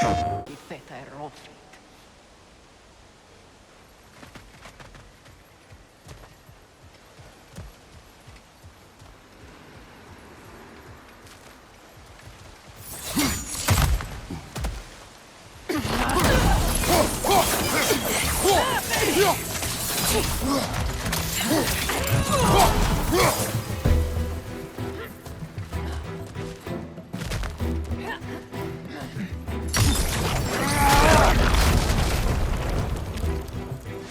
I feta är råfritt.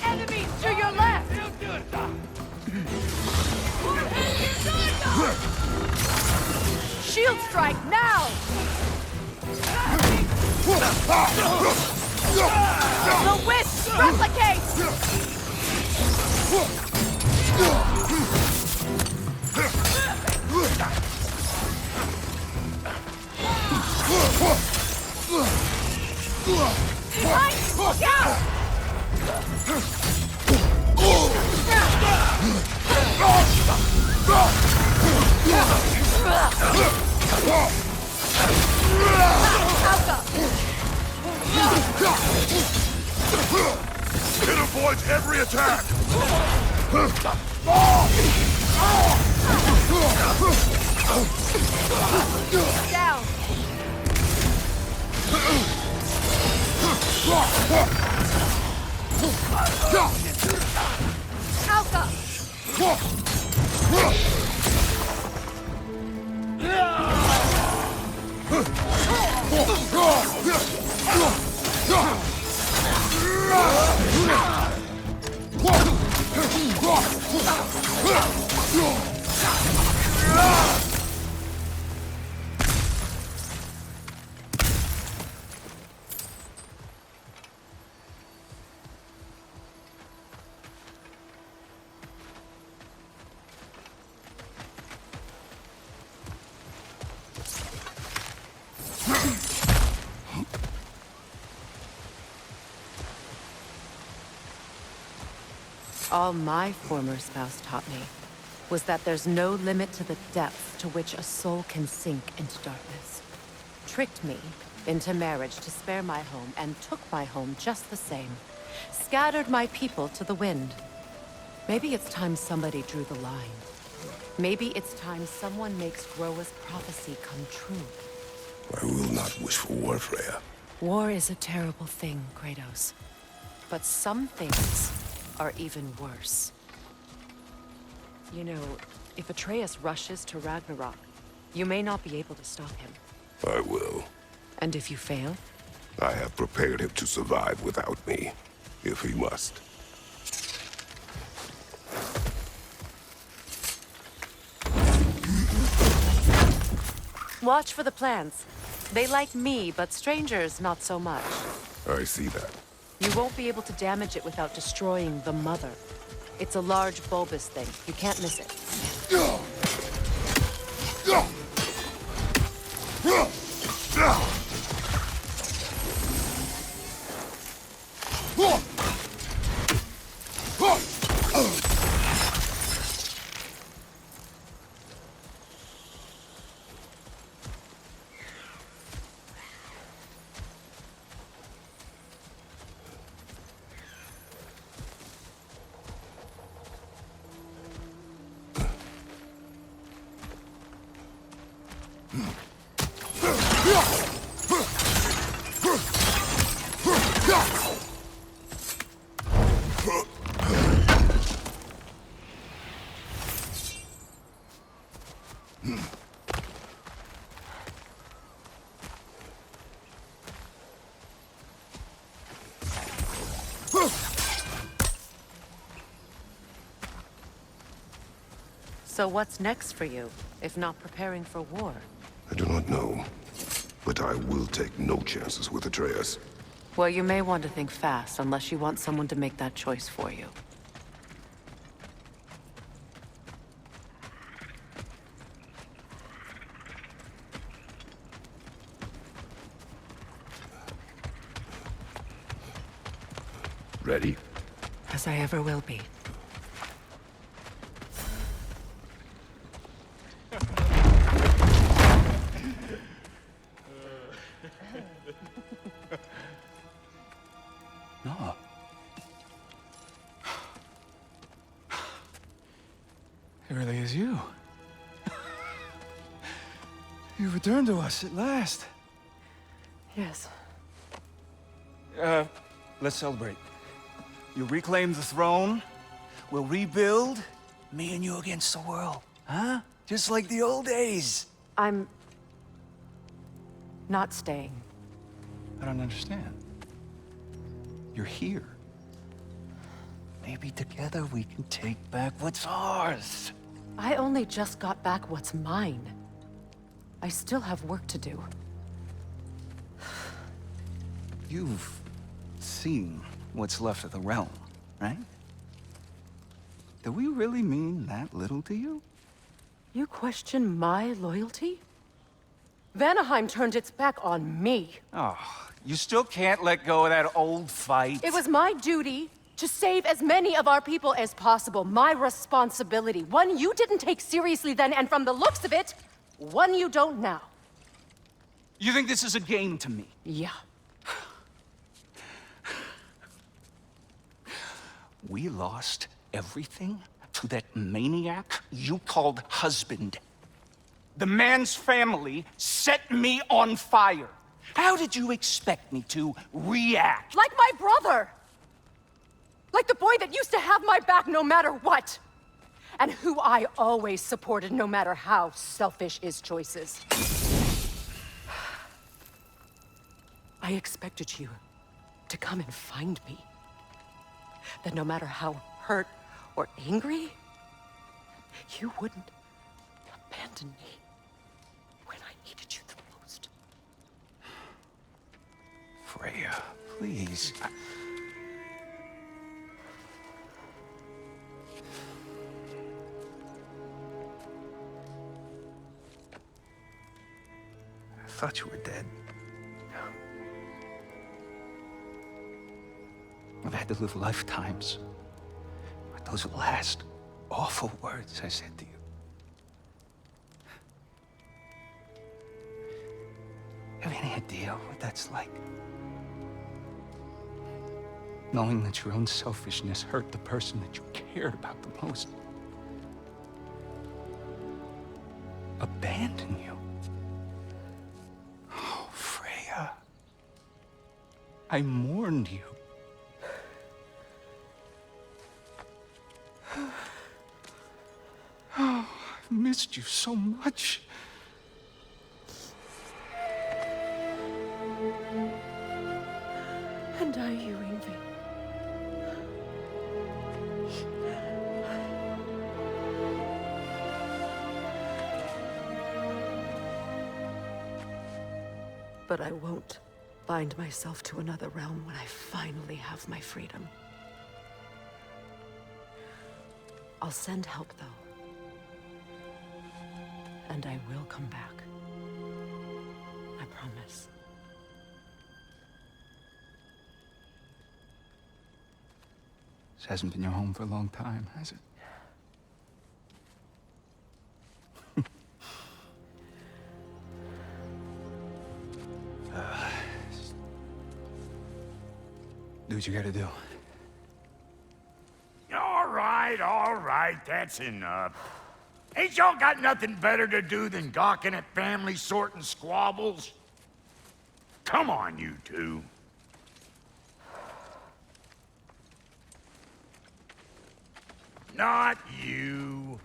Enemies to your left! Shield strike now! The wisp replicates! Behind! Look out! It avoids every attack! Down! Alpha! All my former spouse taught me was that there's no limit to the depth to which a soul can sink into darkness. Tricked me into marriage to spare my home and took my home just the same. Scattered my people to the wind. Maybe it's time somebody drew the line. Maybe it's time someone makes Groa's prophecy come true. I will not wish for war, Freya. War is a terrible thing, Kratos. But some things are even worse. You know, if Atreus rushes to Ragnarok, you may not be able to stop him. I will. And if you fail? I have prepared him to survive without me, if he must. Watch for the plants. They like me, but strangers not so much. I see that. You won't be able to damage it without destroying the mother. It's a large bulbous thing. You can't miss it. So what's next for you, if not preparing for war? I do not know, but I will take no chances with Atreus. Well, you may want to think fast, unless you want someone to make that choice for you. Ready? As I ever will be. No. It really is you. You returned to us at last. Yes. Let's celebrate. You reclaim the throne, we'll rebuild, me and you against the world. Huh? Just like the old days. I'm... not staying. I don't understand. You're here. Maybe together we can take back what's ours. I only just got back what's mine. I still have work to do. You've seen what's left of the realm, right? Do we really mean that little to you? You question my loyalty? Vanaheim turned its back on me. Oh, you still can't let go of that old fight? It was my duty to save as many of our people as possible. My responsibility. One you didn't take seriously then, and from the looks of it, one you don't now. You think this is a game to me? Yeah. We lost everything to that maniac you called husband. The man's family set me on fire. How did you expect me to react? Like my brother! Like the boy that used to have my back no matter what! And who I always supported no matter how selfish his choices. I expected you to come and find me. That no matter how hurt or angry, you wouldn't abandon me when I needed you the most. Freya, please. I thought you were dead. I've had to live lifetimes with those last awful words I said to you. Have any idea what that's like? Knowing that your own selfishness hurt the person that you cared about the most. Abandon you. Oh, Freya. I mourned you. Oh, I've missed you so much. And I you, Ingvi. But I won't bind myself to another realm when I finally have my freedom. I'll send help, though. And I will come back. I promise. This hasn't been your home for a long time, has it? Do what you gotta do. All right, that's enough. Ain't y'all got nothing better to do than gawking at family sorting squabbles? Come on, you two. Not you.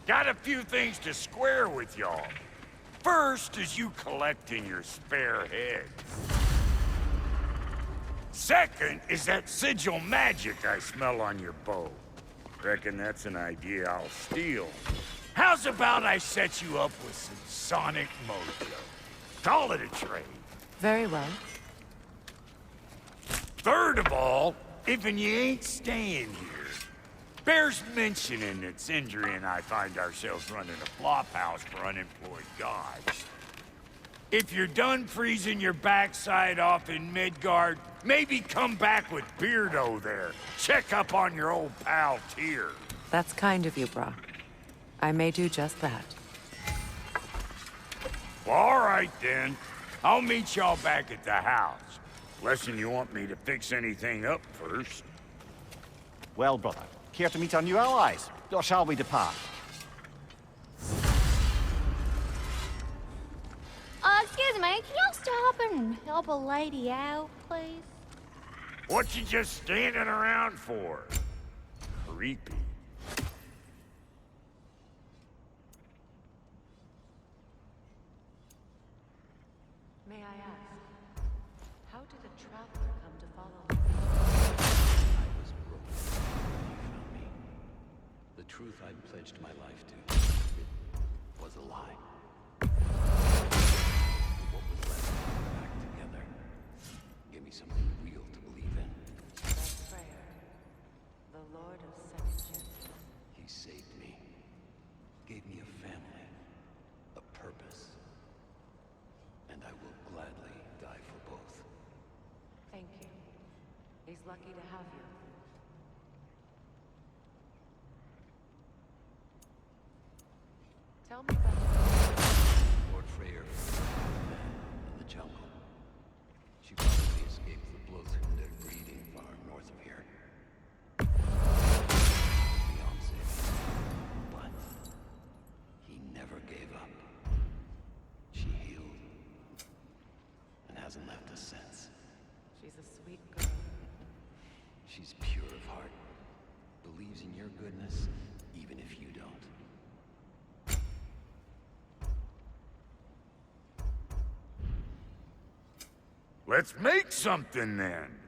Got a few things to square with y'all. First is you collecting your spare heads. Second is that sigil magic I smell on your bow. Reckon that's an idea I'll steal. How's about I set you up with some sonic mojo? Call it a trade. Very well. Third of all, if you ain't staying here, bears mentioning that Sindri and I find ourselves running a flop house for unemployed gods. If you're done freezing your backside off in Midgard, maybe come back with Beardo there. Check up on your old pal Tyr. That's kind of you, Brock. I may do just that. Well, all right, then. I'll meet y'all back at the house. Unless you want me to fix anything up first. Well, brother, care to meet our new allies? Or shall we depart? Excuse me, can y'all stop and help a lady out, please? What you just standing around for? Creepy. May I ask, how did a traveler come to follow me? I was broken when you found me. The truth I'd pledged my life to, it was a lie. What was left back together gave me something real to believe in. That's Freya, the Lord of Second Chances. He saved me, gave me a family, a purpose, and I will gladly die for both. Thank you. He's lucky to have you. Tell me about Lord Freyr in the jungle. She probably escaped the blood-sucking breeding far north of here. Fiancé. But he never gave up. She healed and hasn't left us since. She's a sweet girl. She's pure of heart, believes in your goodness, even if you don't. Let's make something then.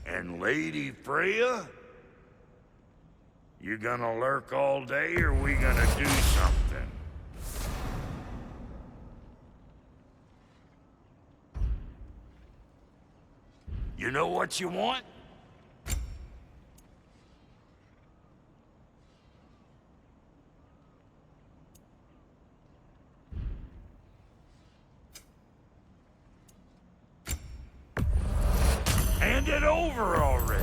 And Lady Freya? You gonna lurk all day, or we gonna do something? You know what you want? Hand it over already.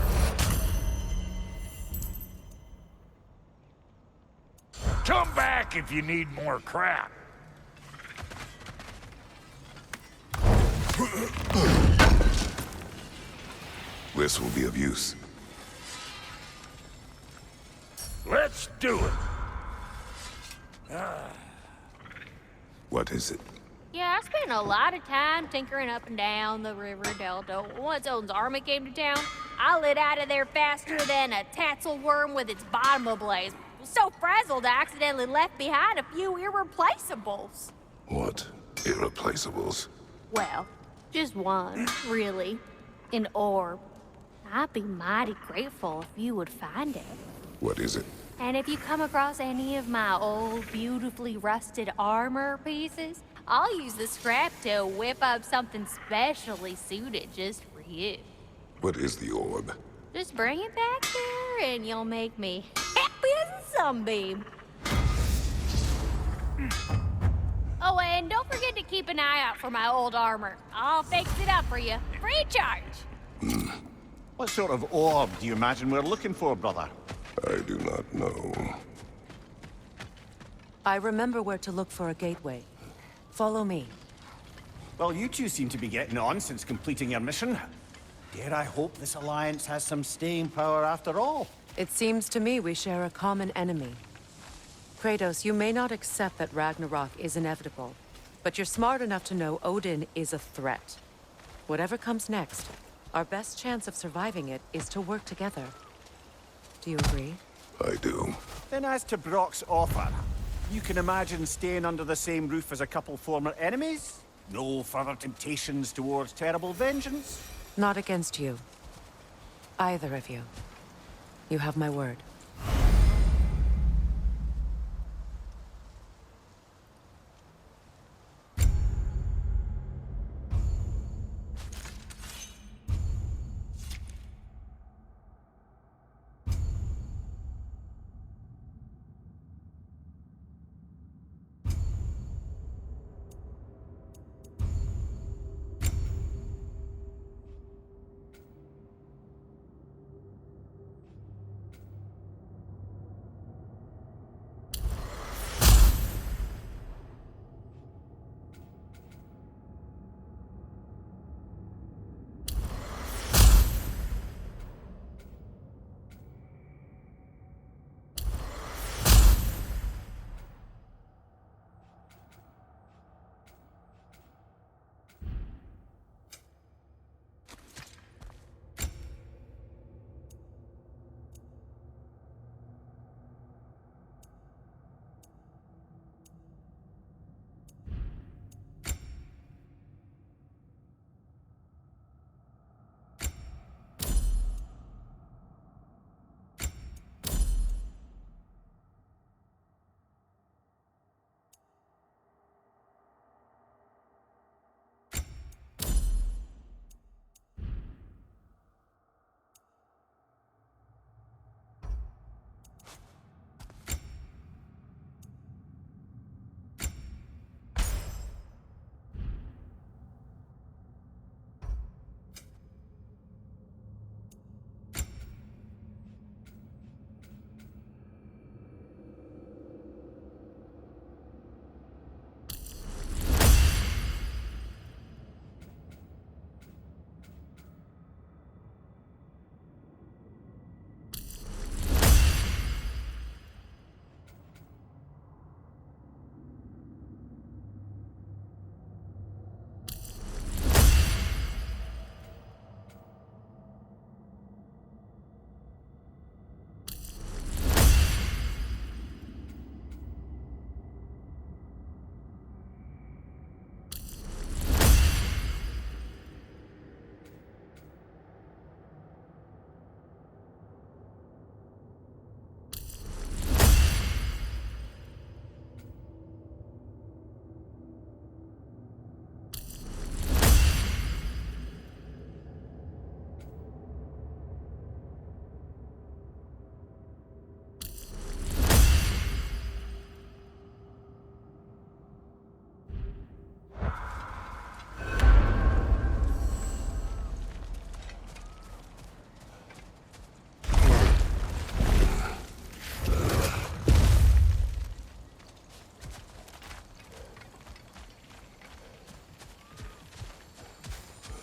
Come back if you need more crap. This will be of use. Let's do it. What is it? Yeah, I spent a lot of time tinkering up and down the river delta. Once Odin's army came to town, I lit out of there faster than a tassel worm with its bottom ablaze. Was so frazzled I accidentally left behind a few irreplaceables. What? Irreplaceables? Well, just one, really. An orb. I'd be mighty grateful if you would find it. What is it? And if you come across any of my old, beautifully rusted armor pieces, I'll use the scrap to whip up something specially suited just for you. What is the orb? Just bring it back here and you'll make me happy as a sunbeam. Oh, and don't forget to keep an eye out for my old armor. I'll fix it up for you, free of charge. What sort of orb do you imagine we're looking for, brother? I do not know. I remember where to look for a gateway. Follow me. Well, you two seem to be getting on since completing your mission. Dare I hope this alliance has some staying power after all? It seems to me we share a common enemy. Kratos, you may not accept that Ragnarok is inevitable, but you're smart enough to know Odin is a threat. Whatever comes next, our best chance of surviving it is to work together. Do you agree? I do. Then as to Brock's offer, you can imagine staying under the same roof as a couple former enemies? No further temptations towards terrible vengeance? Not against you. Either of you. You have my word.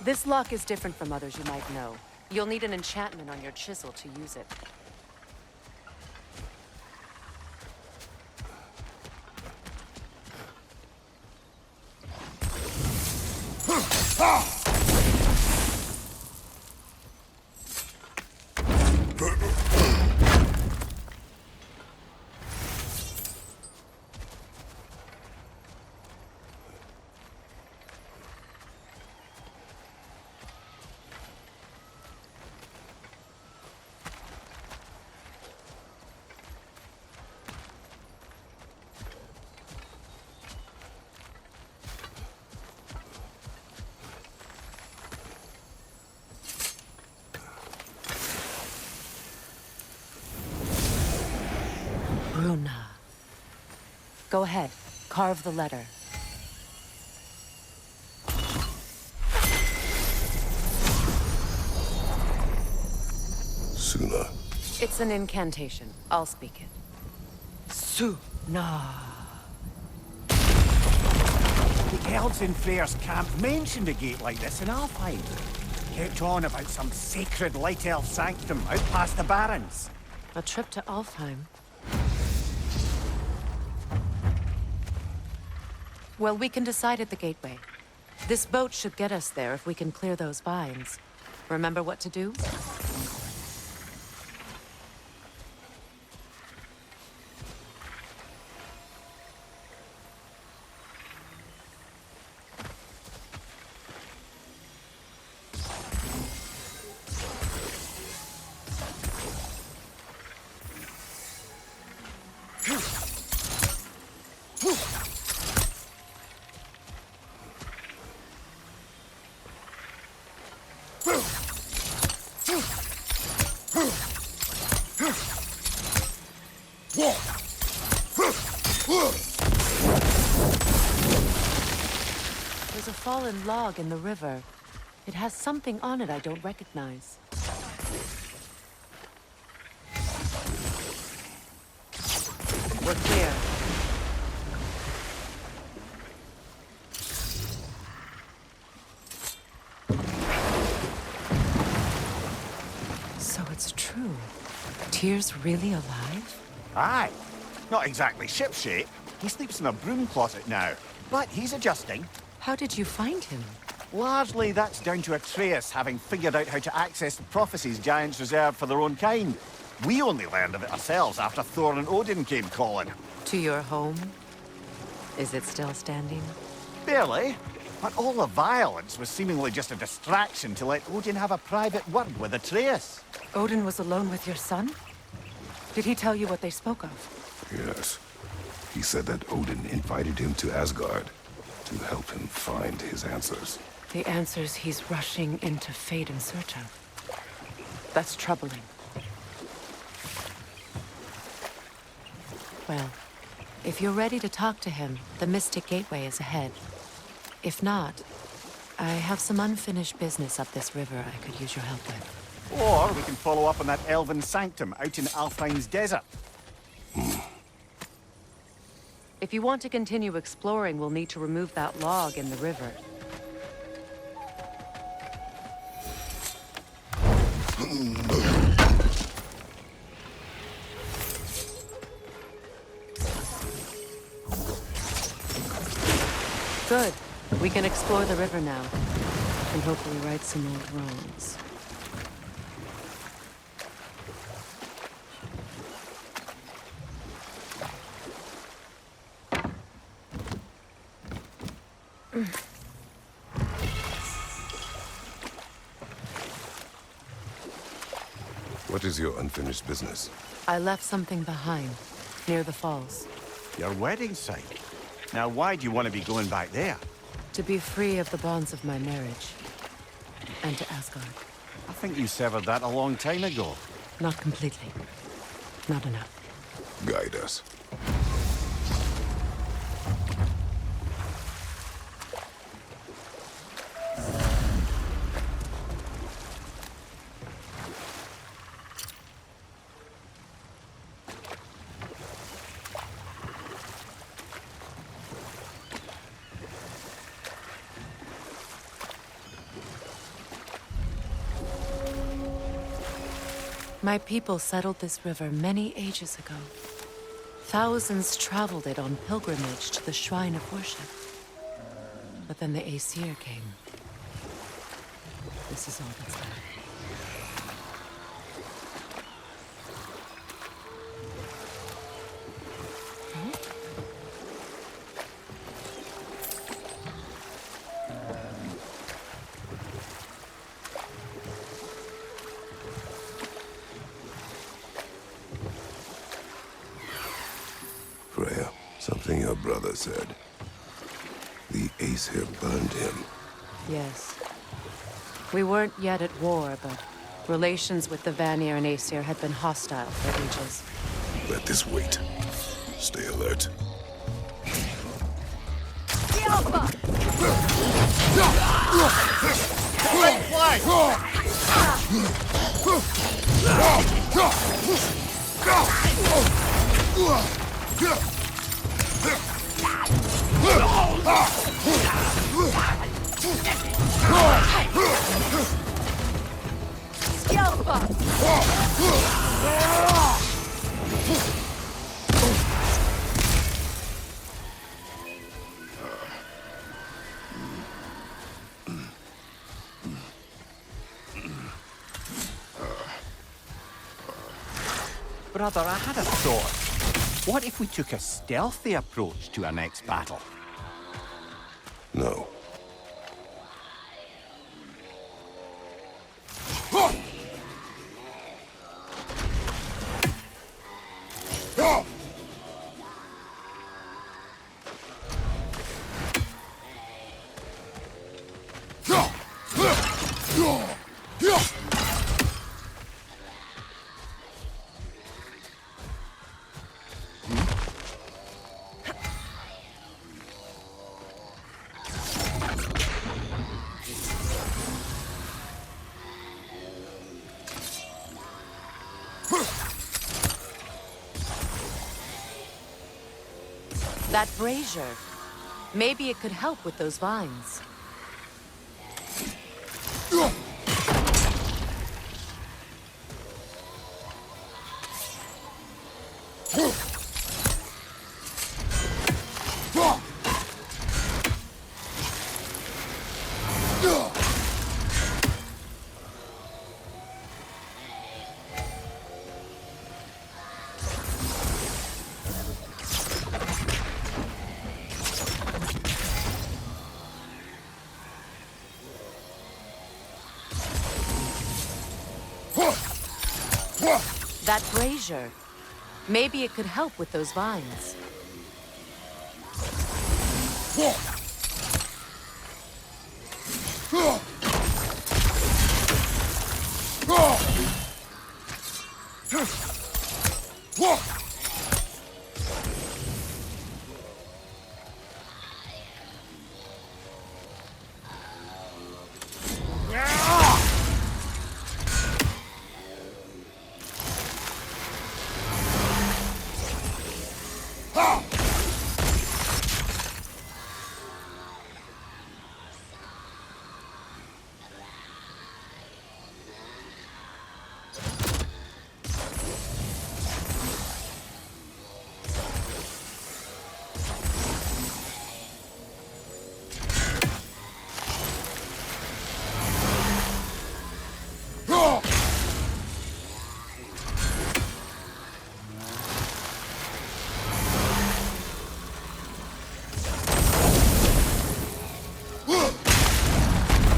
This lock is different from others you might know. You'll need an enchantment on your chisel to use it. Bruna. Go ahead. Carve the letter. Suna. It's an incantation. I'll speak it. Suna. The elves in Freyr's camp mentioned a gate like this in Alfheim. Kept on about some sacred light elf sanctum out past the Barrens. A trip to Alfheim. Well, we can decide at the gateway. This boat should get us there if we can clear those vines. Remember what to do? There's a fallen log in the river. It has something on it I don't recognize. We're clear. So it's true. Tyr's really alive? Aye. Not exactly shipshape. He sleeps in a broom closet now. But he's adjusting. How did you find him? Largely, that's down to Atreus having figured out how to access the prophecies giants reserve for their own kind. We only learned of it ourselves after Thor and Odin came calling. To your home? Is it still standing? Barely. But all the violence was seemingly just a distraction to let Odin have a private word with Atreus. Odin was alone with your son? Did he tell you what they spoke of? Yes. He said that Odin invited him to Asgard to help him find his answers. The answers he's rushing into fate in search of. That's troubling. Well, if you're ready to talk to him, the Mystic Gateway is ahead. If not, I have some unfinished business up this river I could use your help with. Or we can follow up on that elven sanctum out in Alfheim's desert. If you want to continue exploring, we'll need to remove that log in the river. Good. We can explore the river now, and hopefully right some old wrongs. What is your unfinished business? I left something behind, near the falls. Your wedding site. Now, why do you want to be going back there? To be free of the bonds of my marriage. And to Asgard. I think you severed that a long time ago. Not completely. Not enough. Guide us. My people settled this river many ages ago. Thousands traveled it on pilgrimage to the shrine of worship. But then the Aesir came. This is all that's left. Freya, something your brother said. The Aesir burned him. Yes. We weren't yet at war, but relations with the Vanir and Aesir had been hostile for ages. Let this wait. Stay alert. Brother, I had a thought. What if we took a stealthy approach to our next battle? No. That brazier. Maybe it could help with those vines. That brazier. Maybe it could help with those vines.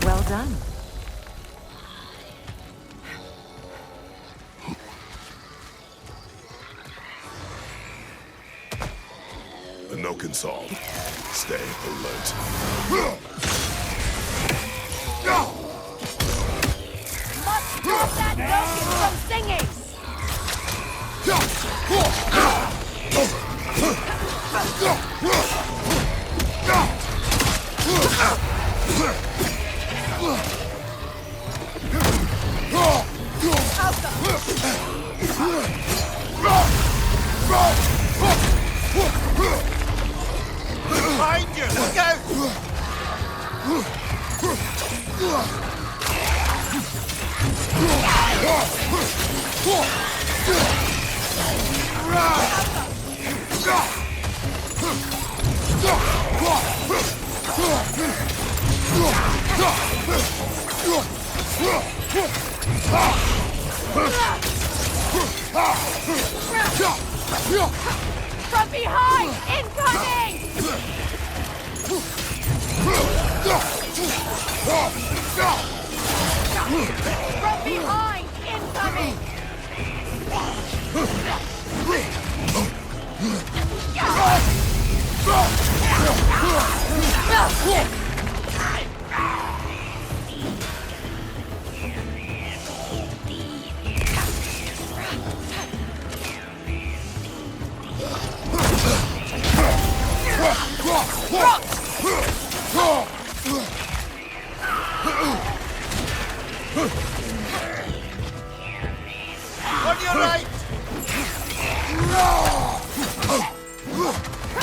Well done. The no can solve. Stay alert. Must stop that Nokin from singing! Behind you! Look out! From behind! Incoming! From behind! Incoming! On your right!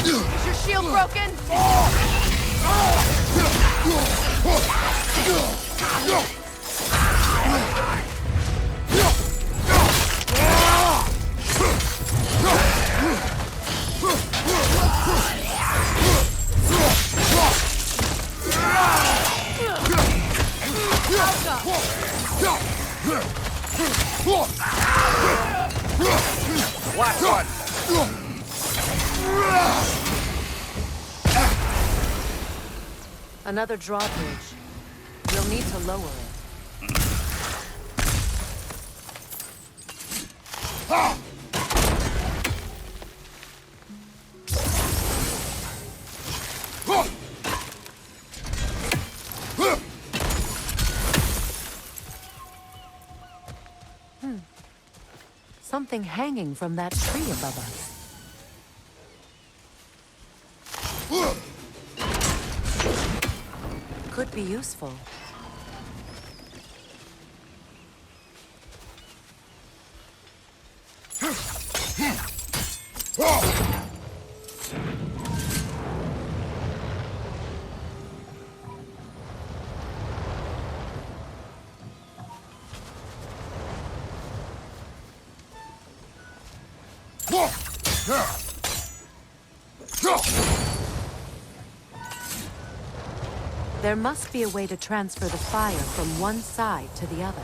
Is your shield broken? Last one! Another drawbridge. We'll need to lower it. Something hanging from that tree above us. Could be useful. There must be a way to transfer the fire from one side to the other.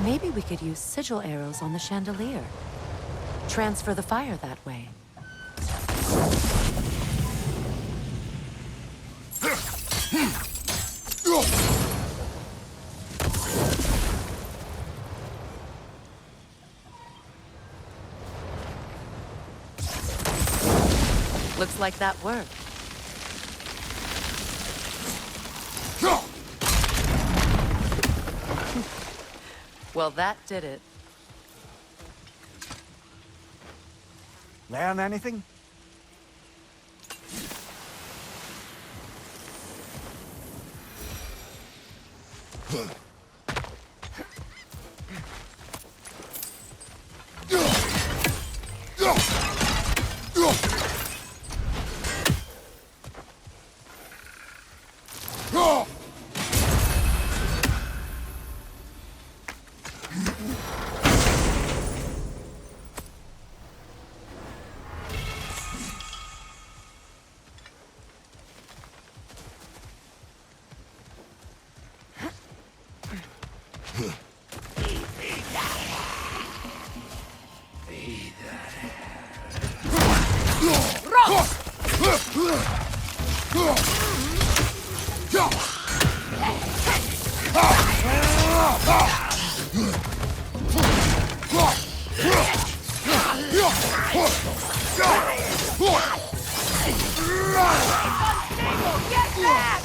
Maybe we could use sigil arrows on the chandelier. Transfer the fire that way. Looks like that worked. Well, that did it. Learn anything? Get back!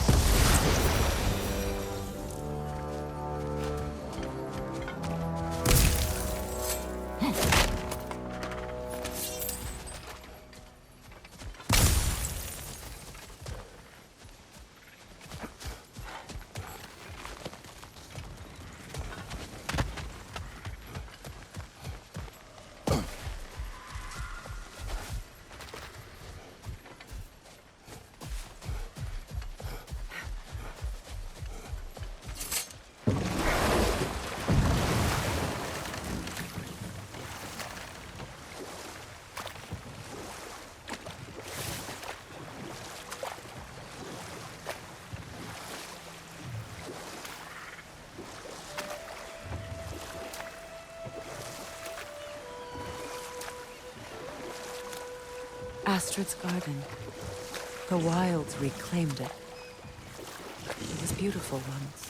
Astrid's garden. The wilds reclaimed it. It was beautiful once.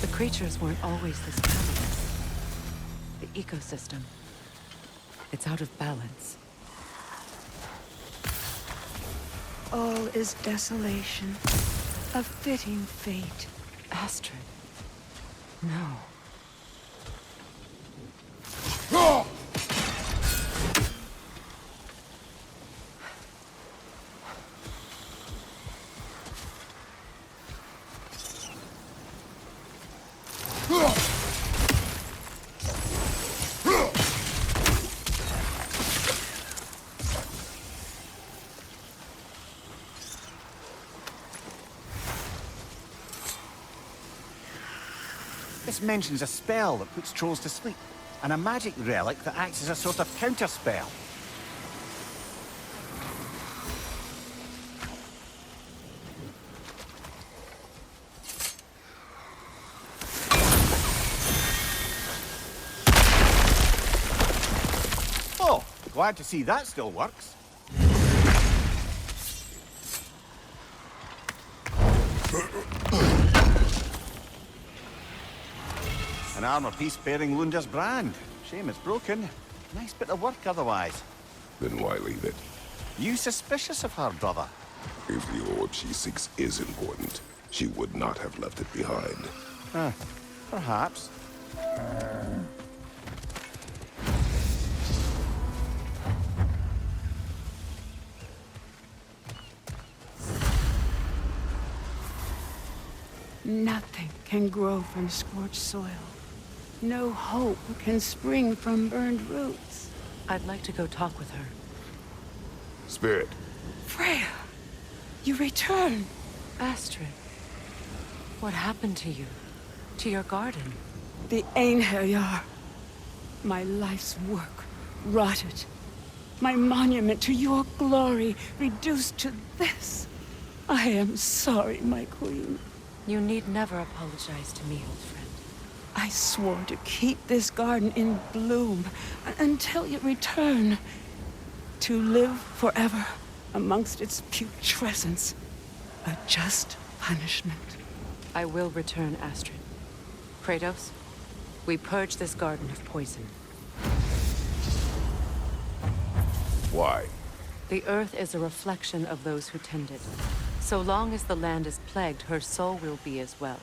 The creatures weren't always this cavernous. The ecosystem. It's out of balance. All is desolation. A fitting fate. Astrid. No. This mentions a spell that puts trolls to sleep, and a magic relic that acts as a sort of counterspell. Oh, glad to see that still works. An armor piece bearing Lunda's brand. Shame it's broken. Nice bit of work otherwise. Then why leave it? You suspicious of her, brother? If the orb she seeks is important, she would not have left it behind. Perhaps. Nothing can grow from scorched soil. No hope can spring from burned roots. I'd like to go talk with her. Spirit, Freya, you return. Astrid. What happened to you? To your garden? The Einherjar. My life's work rotted. My monument to your glory reduced to this. I am sorry, my queen. You need never apologize to me, old friend. I swore to keep this garden in bloom until you return. To live forever amongst its putrescence. A just punishment. I will return, Astrid. Kratos, we purge this garden of poison. why? The earth is a reflection of those who tend it. So long as the land is plagued, her soul will be as well.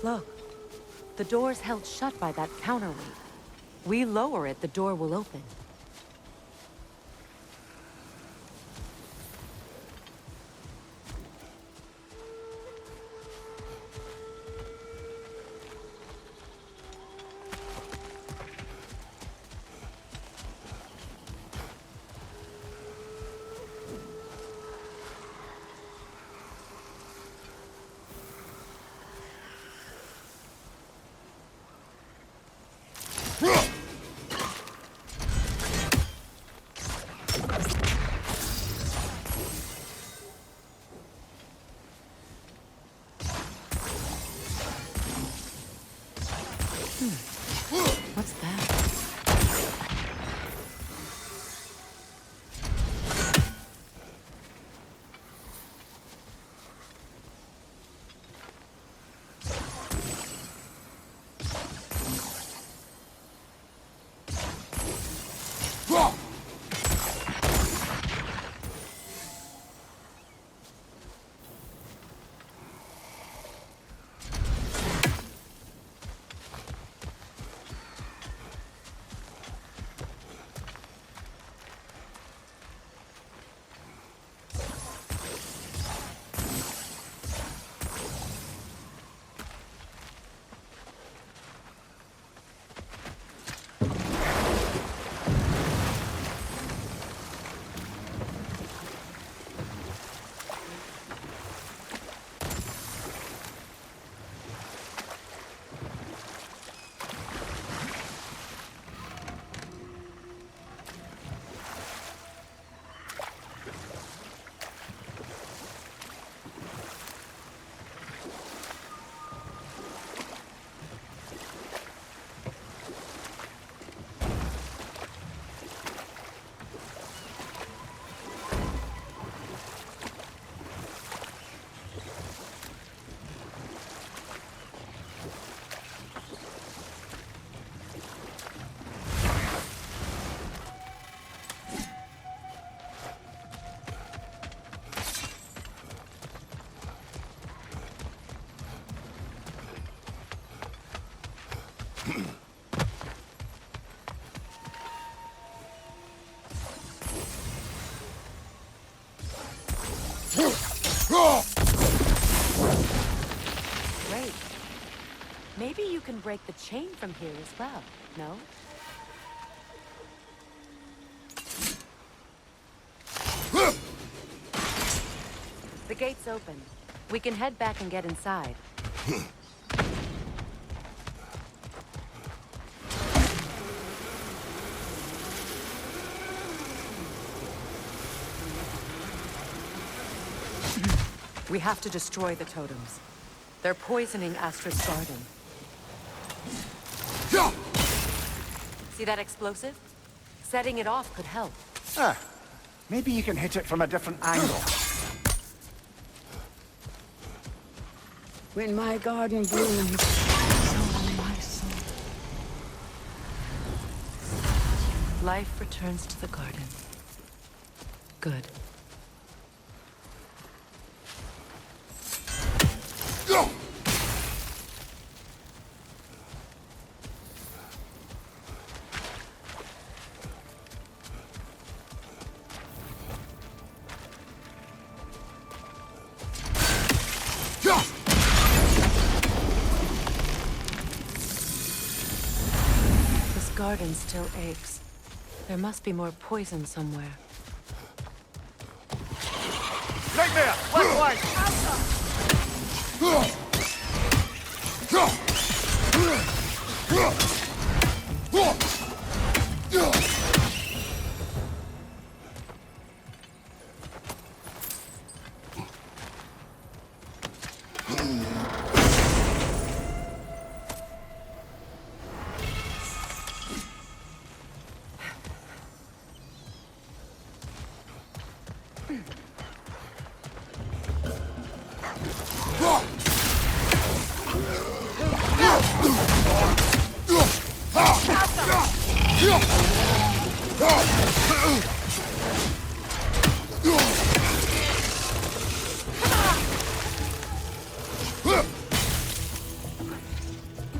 Look, the door's held shut by that counterweight. We lower it, the door will open. Maybe you can break the chain from here as well, no? The gate's open. We can head back and get inside. We have to destroy the totems. They're poisoning Astra's garden. See that explosive? Setting it off could help. Ah, maybe you can hit it from a different angle. When my garden blooms, so will my soul. Life returns to the garden. Good. This garden still aches. There must be more poison somewhere. Right there! Left flank!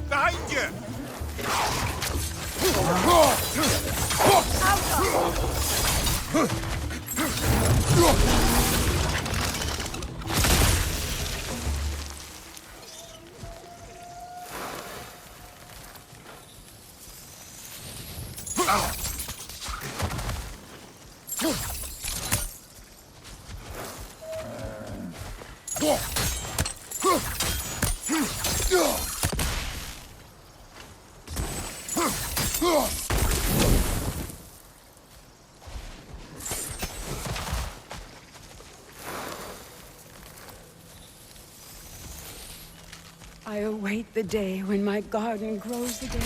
Behind you! I await the day when my garden grows again.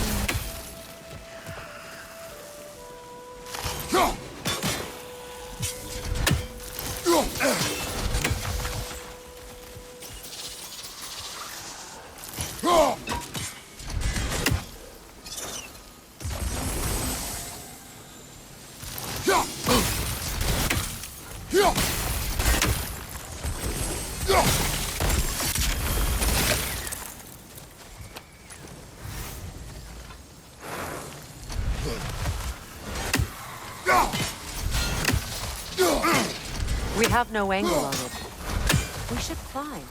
We have no angle on it. We should climb.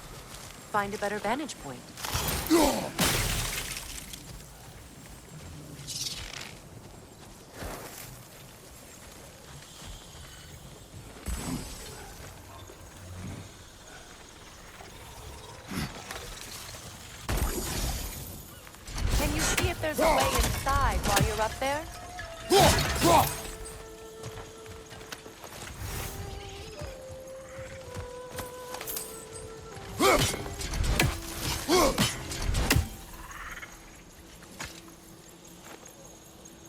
Find a better vantage point. Can you see if there's a way inside while you're up there?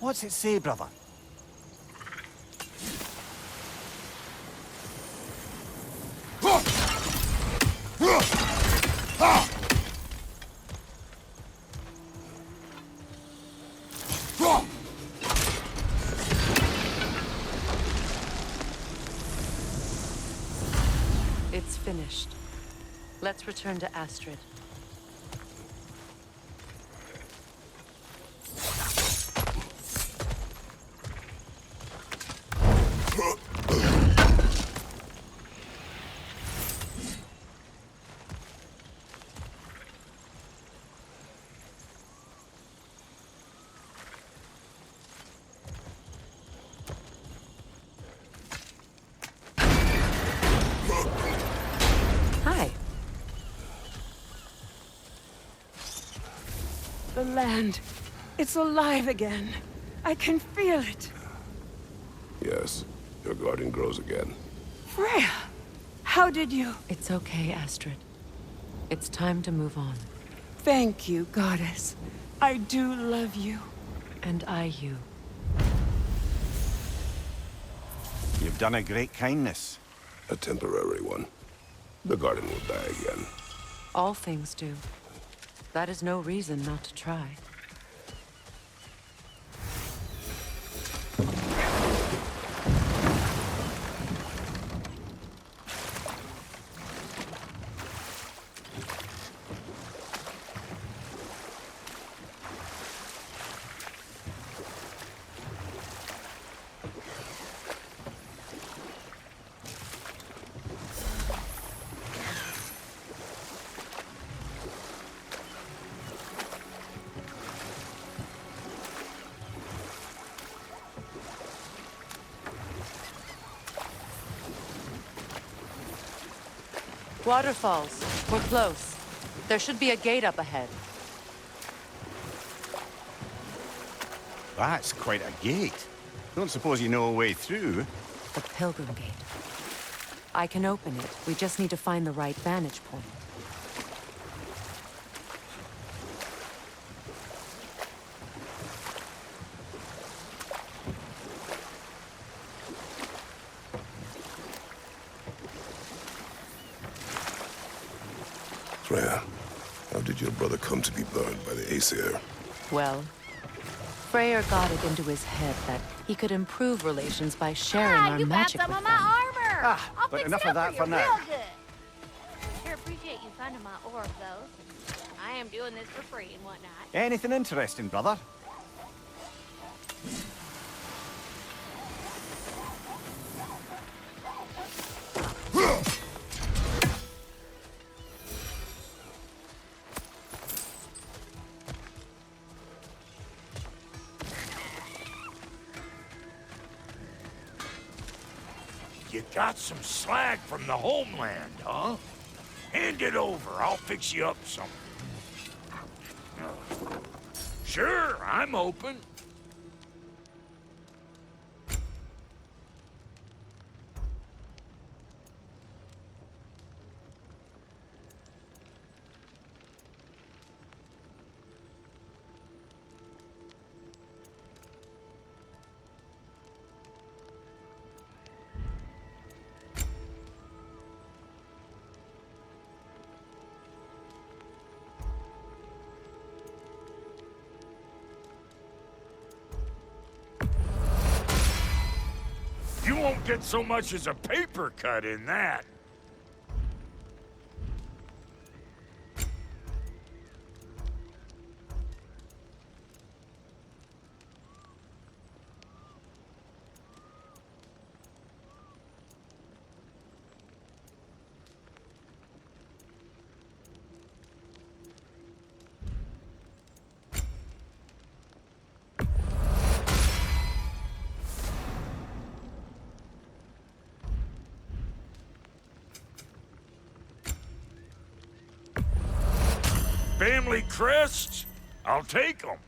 What's it say, brother? It's finished. Let's return to Astrid. land. It's alive again. I can feel it. Yes, your garden grows again. Freya, how did you... It's okay, Astrid. It's time to move on. Thank you, goddess. I do love you. And I you. You've done a great kindness. A temporary one. The garden will die again. All things do. That is no reason not to try. Waterfalls. We're close. There should be a gate up ahead. That's quite a gate. Don't suppose you know a way through? The Pilgrim Gate. I can open it. We just need to find the right vantage point. Freya, how did your brother come to be burned by the Aesir? Well, Freyr got it into his head that he could improve relations by sharing our you got magic some with of them. my armor! I'll but fix enough it of up that for you now. real good. Sure appreciate you finding my orb, though. I am doing this for free and whatnot. Anything interesting, brother? You got some slag from the homeland, huh? Hand it over. I'll fix you up something. Sure, I'm open. You won't get so much as a paper cut in that. Family crests? I'll take them.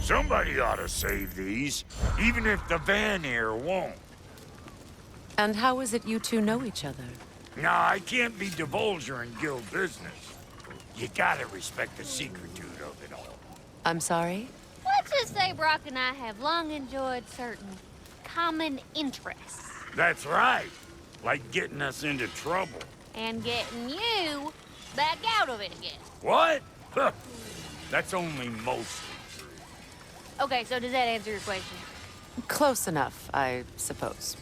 Somebody ought to save these, even if the Vanir won't. And how is it you two know each other? Nah, I can't be divulger in guild business. You gotta respect the secretude of it all. I'm sorry? Let's just say Brock and I have long enjoyed certain common interests. That's right. Like getting us into trouble. And getting you back out of it again. What? Huh. That's only mostly true. Okay, so does that answer your question? Close enough, I suppose.